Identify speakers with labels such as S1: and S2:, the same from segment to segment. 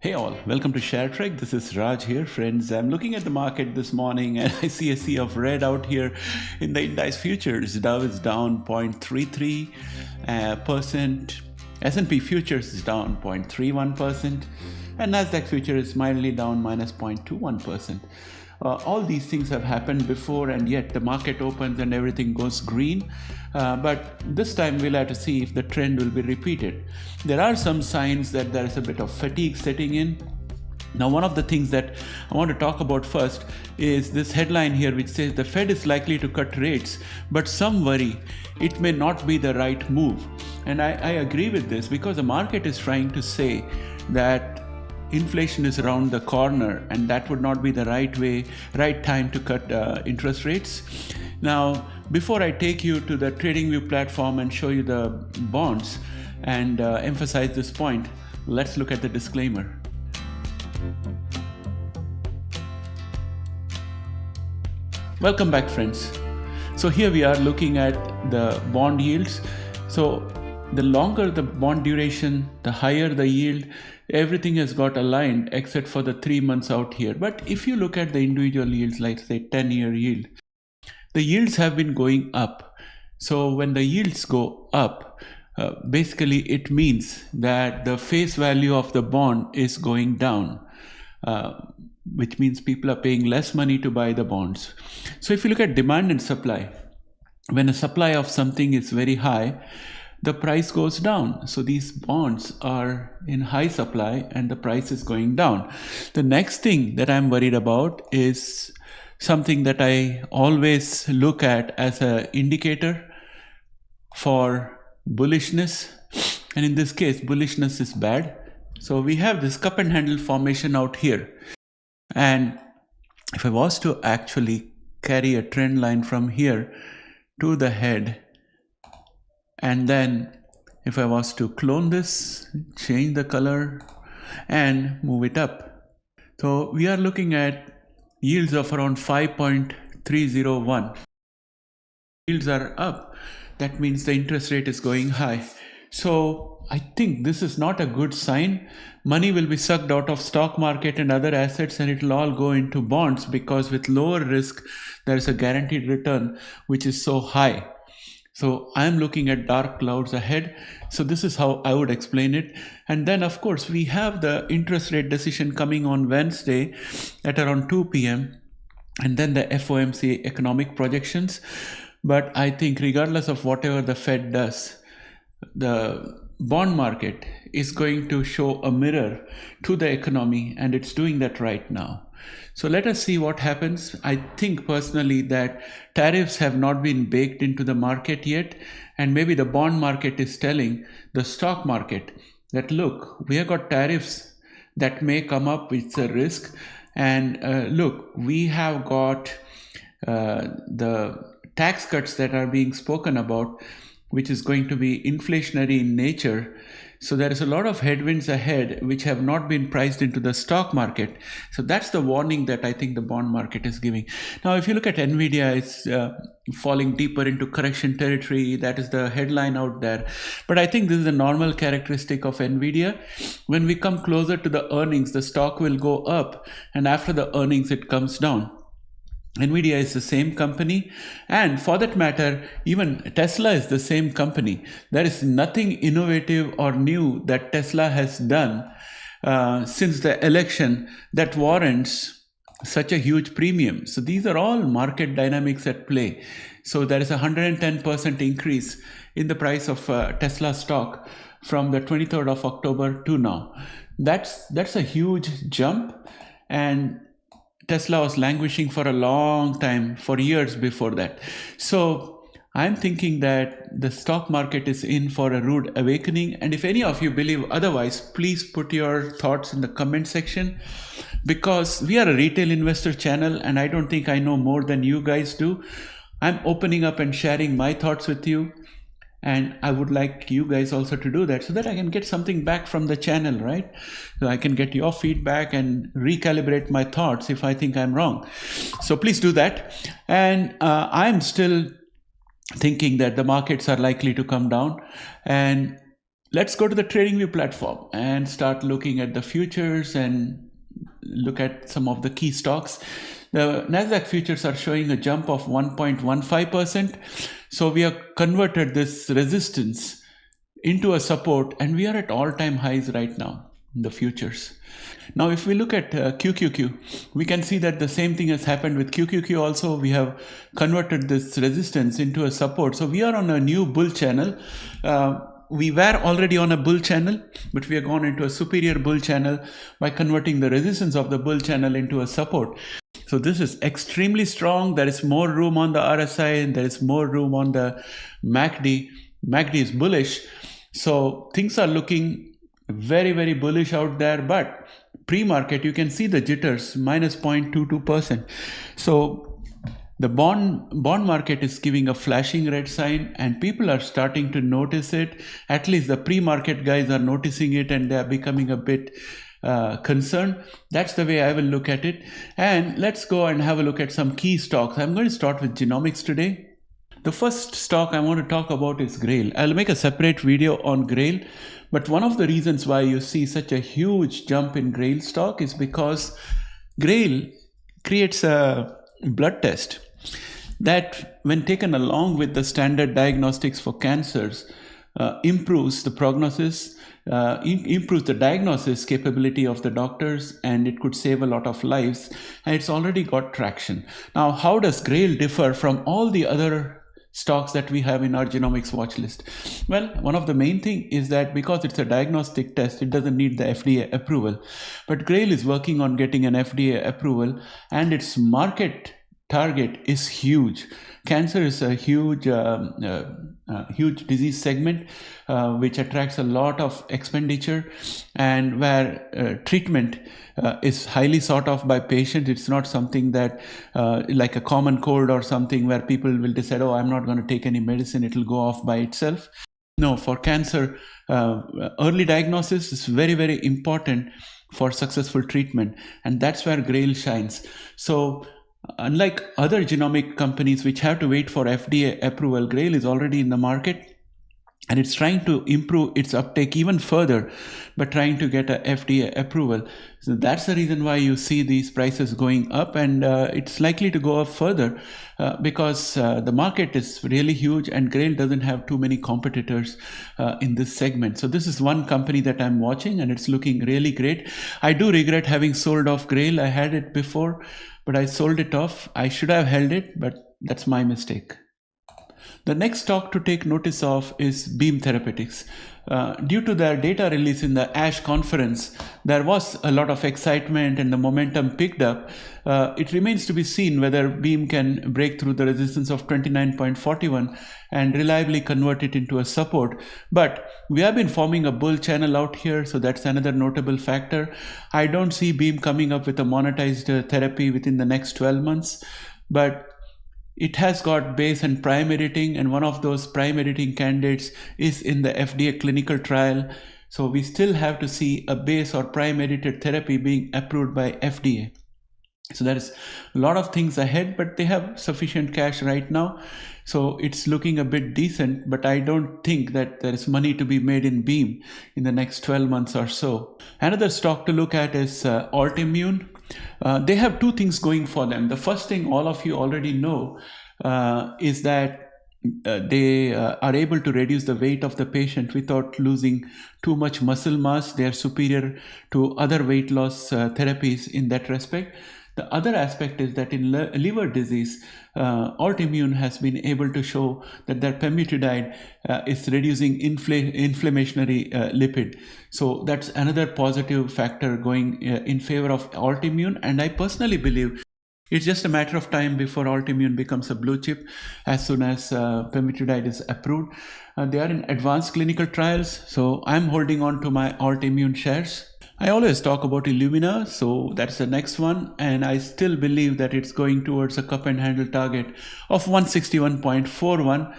S1: Hey all, welcome to ShareTreck. This is Raj here, friends. I'm looking at the market this morning and I see a sea of red out here in the index futures. Dow is down 0.33%, S&P futures is down 0.31%, and Nasdaq futures is mildly down minus 0.21%. All these things have happened before, and yet the market opens and everything goes green. But this time we'll have to see if the trend will be repeated. There are some signs that there is a bit of fatigue setting in. Now, one of the things that I want to talk about first is this headline here, which says the Fed is likely to cut rates, but some worry it may not be the right move. And I agree with this, because the market is trying to say that inflation is around the corner and that would not be the right time to cut interest rates. Now, before I take you to the Tradingview platform and show you the bonds and emphasize this point, let's look at the disclaimer. Welcome back, friends. So here we are looking at the bond yields. So the longer the bond duration, the higher the yield. Everything has got aligned except for the 3 months out here. But if you look at the individual yields, like say 10-year yield, the yields have been going up. So when the yields go up, basically it means that the face value of the bond is going down, which means people are paying less money to buy the bonds. So if you look at demand and supply, when a supply of something is very high, the price goes down. So these bonds are in high supply and the price is going down. The next thing that I'm worried about is something that I always look at as an indicator for bullishness. And in this case, bullishness is bad. So we have this cup and handle formation out here. And if I was to actually carry a trend line from here to the head, and then if I was to clone this, change the color and move it up. So we are looking at yields of around 5.301. Yields are up. That means the interest rate is going high. So I think this is not a good sign. Money will be sucked out of stock market and other assets, and it will all go into bonds, because with lower risk, there is a guaranteed return which is so high. So I'm looking at dark clouds ahead. So this is how I would explain it. And then of course we have the interest rate decision coming on Wednesday at around 2 p.m. and then the FOMC economic projections. But I think regardless of whatever the Fed does, the bond market is going to show a mirror to the economy, and it's doing that right now. So let us see what happens. I think personally that tariffs have not been baked into the market yet, and maybe the bond market is telling the stock market that, look, we have got tariffs that may come up, it's a risk, and look, we have got the tax cuts that are being spoken about, which is going to be inflationary in nature. So there is a lot of headwinds ahead which have not been priced into the stock market. So that's the warning that I think the bond market is giving. Now, if you look at NVIDIA, it's falling deeper into correction territory. That is the headline out there. But I think this is a normal characteristic of NVIDIA. When we come closer to the earnings, the stock will go up, and after the earnings, it comes down. NVIDIA is the same company, and for that matter, even Tesla is the same company. There is nothing innovative or new that Tesla has done since the election that warrants such a huge premium. So these are all market dynamics at play. So there is a 110% increase in the price of Tesla stock from the 23rd of October to now. That's a huge jump, and Tesla was languishing for a long time, for years before that. So I'm thinking that the stock market is in for a rude awakening. And if any of you believe otherwise, please put your thoughts in the comment section, because we are a retail investor channel and I don't think I know more than you guys do. I'm opening up and sharing my thoughts with you. And I would like you guys also to do that, so that I can get something back from the channel, right? So I can get your feedback and recalibrate my thoughts if I think I'm wrong. So please do that. And I'm still thinking that the markets are likely to come down. And let's go to the TradingView platform and start looking at the futures and look at some of the key stocks. The Nasdaq futures are showing a jump of 1.15%. So we have converted this resistance into a support, and we are at all-time highs right now in the futures. Now, if we look at QQQ, we can see that the same thing has happened with QQQ also. We have converted this resistance into a support. So we are on a new bull channel. We were already on a bull channel, but we have gone into a superior bull channel by converting the resistance of the bull channel into a support. So this is extremely strong. There is more room on the RSI and there is more room on the MACD. MACD is bullish. So things are looking very, very bullish out there, but pre-market, you can see the jitters, minus 0.22%. So the bond market is giving a flashing red sign, and people are starting to notice it. At least the pre-market guys are noticing it, and they are becoming a bit concerned. That's the way I will look at it. And let's go and have a look at some key stocks. I'm going to start with genomics today. The first stock I want to talk about is Grail. I'll make a separate video on Grail, but one of the reasons why you see such a huge jump in Grail stock is because Grail creates a blood test that, when taken along with the standard diagnostics for cancers, improves the prognosis, improves the diagnosis capability of the doctors, and it could save a lot of lives, and it's already got traction. Now, how does Grail differ from all the other stocks that we have in our genomics watch list? Well, one of the main thing is that because it's a diagnostic test, it doesn't need the FDA approval. But Grail is working on getting an FDA approval, and its market target is huge. Cancer is a huge disease segment which attracts a lot of expenditure, and where treatment is highly sought of by patients. It's not something that like a common cold or something where people will decide, oh, I'm not going to take any medicine, it'll go off by itself. No, for cancer, early diagnosis is very, very important for successful treatment, and that's where Grail shines. So unlike other genomic companies which have to wait for FDA approval, Grail is already in the market, and it's trying to improve its uptake even further by trying to get a FDA approval. So that's the reason why you see these prices going up, and it's likely to go up further because the market is really huge, and Grail doesn't have too many competitors in this segment. So this is one company that I'm watching, and it's looking really great. I do regret having sold off Grail. I had it before, but I sold it off. I should have held it, but that's my mistake. The next stock to take notice of is Beam Therapeutics. Due to their data release in the ASH conference, there was a lot of excitement and the momentum picked up. It remains to be seen whether Beam can break through the resistance of 29.41 and reliably convert it into a support. But we have been forming a bull channel out here, so that's another notable factor. I don't see Beam coming up with a monetized therapy within the next 12 months, but it has got base and prime editing, and one of those prime editing candidates is in the FDA clinical trial. So we still have to see a base or prime edited therapy being approved by FDA. So there is a lot of things ahead, but they have sufficient cash right now. So it's looking a bit decent, but I don't think that there is money to be made in Beam in the next 12 months or so. Another stock to look at is Altimmune. They have two things going for them. The first thing all of you already know is that they are able to reduce the weight of the patient without losing too much muscle mass. They are superior to other weight loss therapies in that respect. The other aspect is that in liver disease, Altimmune has been able to show that their pemvidutide is reducing inflammatory lipid. So that's another positive factor going in favor of Altimmune. And I personally believe it's just a matter of time before Altimmune becomes a blue chip as soon as pemvidutide is approved. They are in advanced clinical trials, so I'm holding on to my Altimmune shares. I always talk about Illumina, so that's the next one, and I still believe that it's going towards a cup and handle target of 161.41.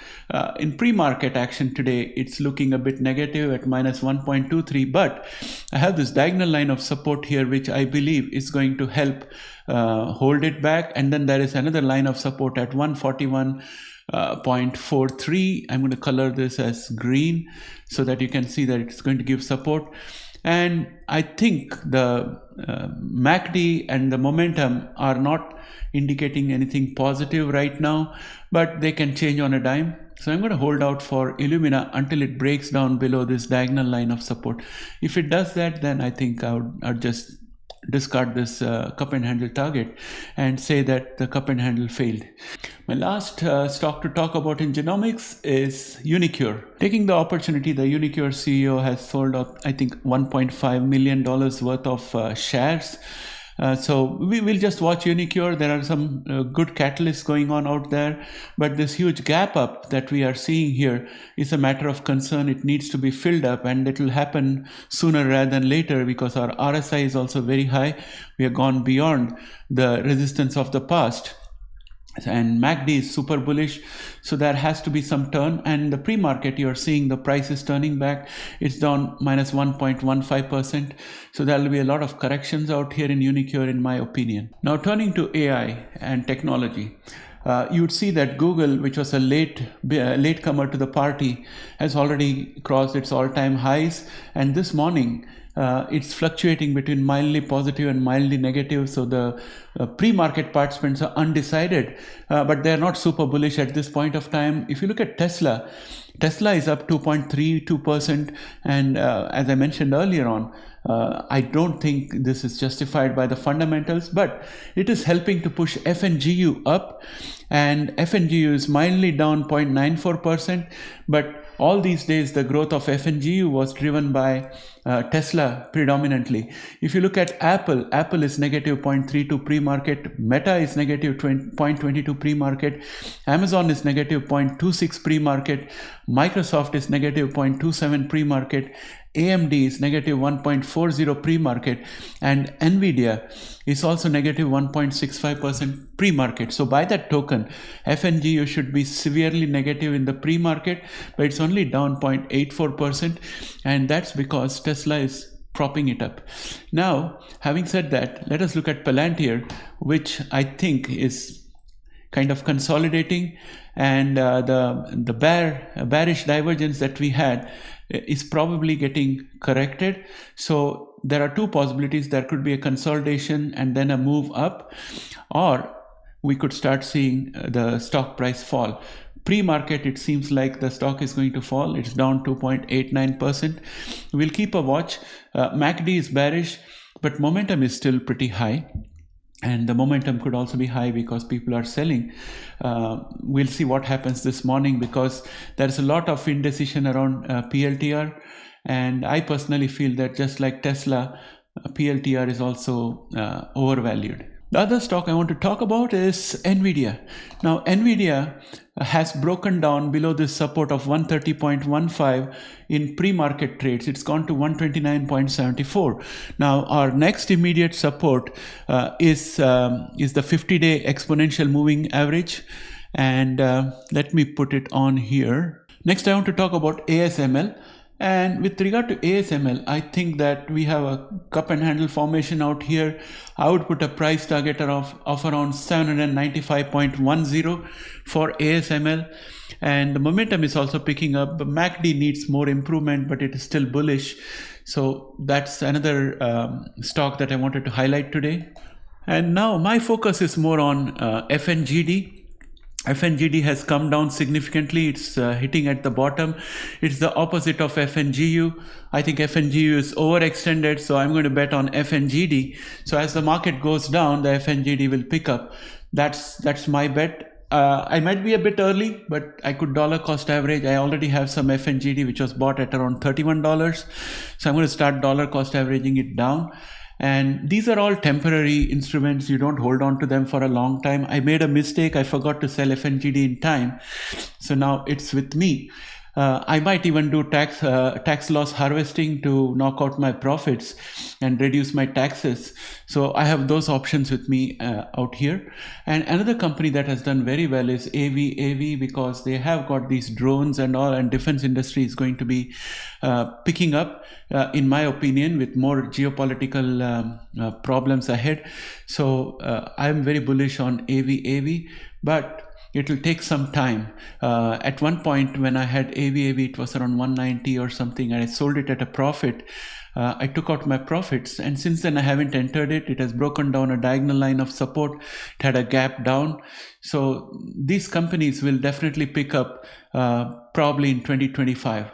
S1: In pre-market action today, it's looking a bit negative at minus 1.23, but I have this diagonal line of support here, which I believe is going to help hold it back, and then there is another line of support at 141. 0.43. I'm going to color this as green so that you can see that it's going to give support. And I think the MACD and the momentum are not indicating anything positive right now, but they can change on a dime. So I'm going to hold out for Illumina until it breaks down below this diagonal line of support. If it does that, then I think I'd just discard this cup and handle target and say that the cup and handle failed. My last stock to talk about in genomics is Unicure. Taking the opportunity, the Unicure CEO has sold out, I think, $1.5 million worth of shares. So we will just watch Unicure. There are some good catalysts going on out there, but this huge gap up that we are seeing here is a matter of concern. It needs to be filled up, and it will happen sooner rather than later because our RSI is also very high. We have gone beyond the resistance of the past. And MACD is super bullish, so there has to be some turn. And the pre-market, you're seeing the price is turning back. It's down minus 1.15%. So there will be a lot of corrections out here in Unicure, in my opinion. Now turning to AI and technology. You would see that Google, which was a latecomer to the party, has already crossed its all-time highs. And this morning, it's fluctuating between mildly positive and mildly negative. So the pre-market participants are undecided, but they're not super bullish at this point of time. If you look at Tesla, Tesla is up 2.32%. And as I mentioned earlier on, I don't think this is justified by the fundamentals, but it is helping to push FNGU up, and FNGU is mildly down 0.94%, but all these days the growth of FNGU was driven by Tesla predominantly. If you look at Apple, Apple is negative 0.32 pre-market, Meta is negative 0.22 pre-market, Amazon is negative 0.26 pre-market, Microsoft is negative 0.27 pre-market, AMD is negative 1.40 pre-market, and Nvidia is also negative 1.65% pre-market. So by that token, FNGU should be severely negative in the pre-market, but it's only down 0.84%, and that's because Tesla is propping it up. Now, having said that, let us look at Palantir, which I think is kind of consolidating, and the bearish divergence that we had is probably getting corrected. So there are two possibilities. There could be a consolidation and then a move up, or we could start seeing the stock price fall. Pre-market, it seems like the stock is going to fall. It's down 2.89%. We'll keep a watch. MACD is bearish, but momentum is still pretty high. And the momentum could also be high because people are selling. We'll see what happens this morning because there's a lot of indecision around PLTR. And I personally feel that just like Tesla, PLTR is also overvalued. The other stock I want to talk about is Nvidia. Now, Nvidia has broken down below this support of 130.15 in pre-market trades. It's gone to 129.74. Now, our next immediate support is the 50-day exponential moving average. And let me put it on here. Next, I want to talk about ASML. And with regard to ASML, I think that we have a cup and handle formation out here. I would put a price target of around 795.10 for ASML. And the momentum is also picking up. The MACD needs more improvement, but it is still bullish. So that's another stock that I wanted to highlight today. And now my focus is more on FNGD. FNGD has come down significantly. It's hitting at the bottom. It's the opposite of FNGU. I think FNGU is overextended, so I'm going to bet on FNGD. So as the market goes down, the FNGD will pick up. That's my bet. I might be a bit early, but I could dollar cost average. I already have some FNGD which was bought at around $31. So I'm going to start dollar cost averaging it down. And these are all temporary instruments. You don't hold on to them for a long time. I made a mistake. I forgot to sell FNGD in time. So now it's with me. I might even do tax loss harvesting to knock out my profits and reduce my taxes. So I have those options with me out here. And another company that has done very well is AV, because they have got these drones and all, and defense industry is going to be picking up, in my opinion, with more geopolitical problems ahead. So I'm very bullish on AV, but it will take some time. At one point when I had AVAV, it was around 190 or something, and I sold it at a profit. I took out my profits, and since then I haven't entered it. It has broken down a diagonal line of support. It had a gap down. So these companies will definitely pick up probably in 2025.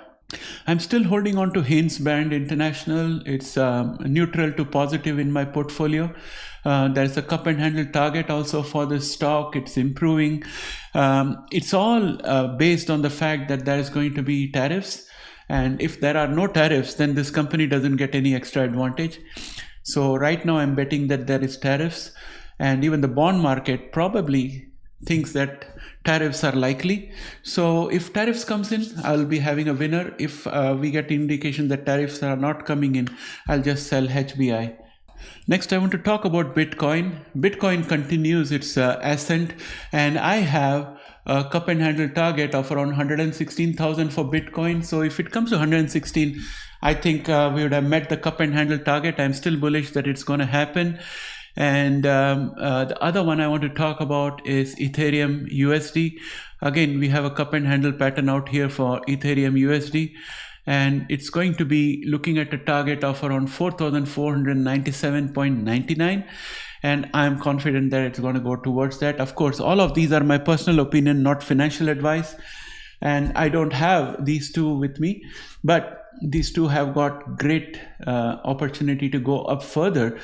S1: I'm still holding on to Haynes Band International. It's neutral to positive in my portfolio. There's a cup and handle target also for this stock. It's improving. It's all based on the fact that there is going to be tariffs. And if there are no tariffs, then this company doesn't get any extra advantage. So right now I'm betting that there is tariffs, and even the bond market probably thinks that tariffs are likely. So if tariffs comes in, I'll be having a winner. If we get indication that tariffs are not coming in, I'll just sell HBI. Next, I want to talk about Bitcoin. Bitcoin continues its ascent, and I have a cup and handle target of around 116,000 for Bitcoin. So if it comes to 116, I think we would have met the cup and handle target. I'm still bullish that it's going to happen. And the other one I want to talk about is Ethereum USD. Again, we have a cup and handle pattern out here for Ethereum USD, and it's going to be looking at a target of around 4,497.99, and I'm confident that it's going to go towards that. Of course, all of these are my personal opinion, not financial advice, and I don't have these two with me, but these two have got great opportunity to go up further.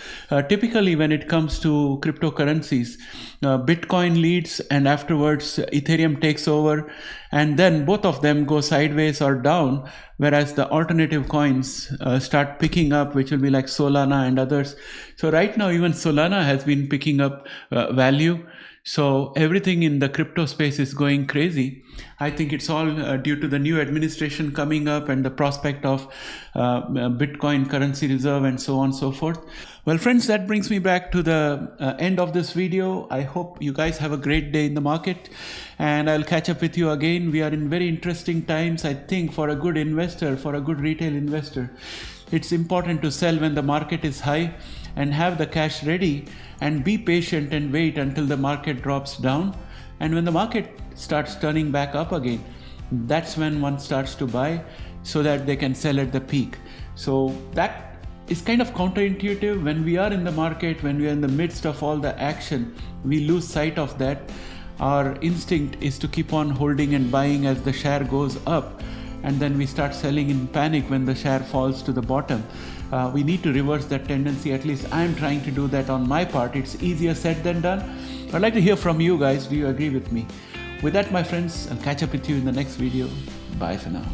S1: Typically, when it comes to cryptocurrencies, Bitcoin leads, and afterwards Ethereum takes over, and then both of them go sideways or down, whereas the alternative coins start picking up, which will be like Solana and others. So right now, even Solana has been picking up value. So everything in the crypto space is going crazy. I think it's all due to the new administration coming up and the prospect of Bitcoin currency reserve and so on and so forth. Well, friends, that brings me back to the end of this video. I hope you guys have a great day in the market, and I'll catch up with you again. We are in very interesting times, I think, for a good investor, for a good retail investor. It's important to sell when the market is high and have the cash ready, and be patient and wait until the market drops down. And when the market starts turning back up again, that's when one starts to buy so that they can sell at the peak. So that is kind of counterintuitive. When we are in the market, when we are in the midst of all the action, we lose sight of that. Our instinct is to keep on holding and buying as the share goes up, and then we start selling in panic when the share falls to the bottom. We need to reverse that tendency. At least I'm trying to do that on my part. It's easier said than done. I'd like to hear from you guys. Do you agree with me? With that, my friends, I'll catch up with you in the next video. Bye for now.